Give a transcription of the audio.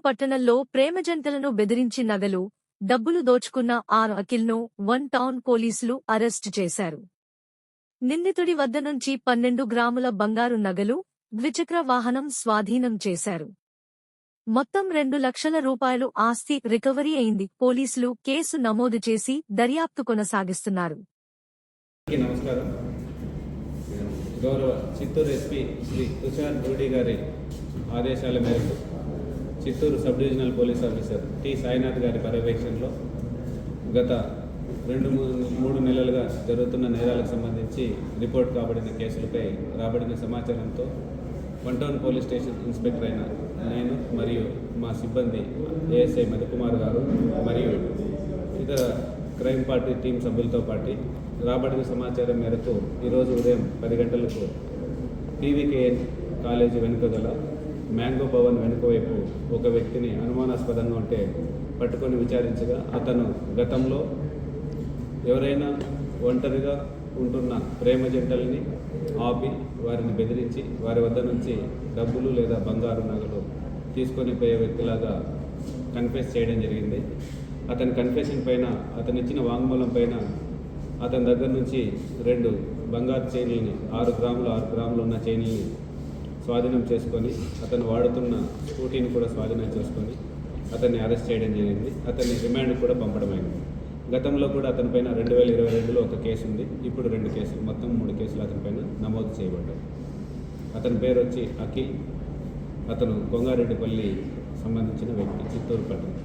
పట్టణంలో ప్రేమజంటలను బెదిరించి నగలు, డబ్బులు దోచుకున్న అఖిల్ను వన్ టౌన్ పోలీసులు అరెస్టు చేశారు. నిందితుడి వద్ద నుంచి 12 గ్రాముల బంగారు నగలు, ద్విచక్ర వాహనం స్వాధీనం చేశారు. మొత్తం 2 లక్షల రూపాయలు ఆస్తి రికవరీ అయింది. పోలీసులు కేసు నమోదు చేసి దర్యాప్తు కొనసాగిస్తున్నారు. నమస్కారం. గౌరవ చిత్తూరు ఎస్పీ శ్రీ తుషార్ డూడి గారి ఆదేశాల మేరకు Chittoor sub divisional police officer T Sainath గారి పర్యవేక్షణలో గత 2-3 నెలలుగా జరుగుతున్న నేరాలకు సంబంధించి రిపోర్ట్ కాబడిన కేసులపై రాబడిన సమాచారంతో one town police station inspector అయిన నేను మరియు మా సిబ్బంది ఏఎస్ఐ మధుకుమార్ గారు మరియు ఇతర క్రైమ్ పార్టీ టీం సభ్యులతో పాటు రాబడిన సమాచారం మేరకు ఈరోజు ఉదయం 10 గంటలకు పీవీకేఎన్ కాలేజీ వెనుక గల మ్యాంగో భవన్ వెనుక వైపు ఒక వ్యక్తిని అనుమానాస్పదంగా ఉంటే పట్టుకొని విచారించగా అతను గతంలో ఎవరైనా ఒంటరిగా ఉంటున్న ప్రేమ జంటల్ని ఆపి వారిని బెదిరించి వారి వద్ద నుంచి డబ్బులు లేదా బంగారు నగలు తీసుకొని పోయే వ్యక్తిలాగా కన్ఫెస్ చేయడం జరిగింది. అతని కన్ఫెషన్ పైన అతను ఇచ్చిన వాంగ్మూలం పైన అతని దగ్గర నుంచి 2 బంగారు చైన్లని 6 గ్రాములు ఉన్న చైన్లని స్వాధీనం చేసుకొని అతను వాడుతున్న స్కూటీని కూడా స్వాధీనం చేసుకొని అతన్ని అరెస్ట్ చేయడం జరిగింది. అతన్ని రిమాండ్ కూడా పంపడమైంది. గతంలో కూడా అతనిపైన 2022లో ఒక కేసు ఉంది. ఇప్పుడు 2 కేసులు, మొత్తం 3 కేసులు అతనిపైన నమోదు చేయబడ్డాయి. అతని పేరు వచ్చి అఖిల్. అతను కొంగారెడ్డిపల్లి సంబంధించిన వ్యక్తి, చిత్తూరు పట్టణం.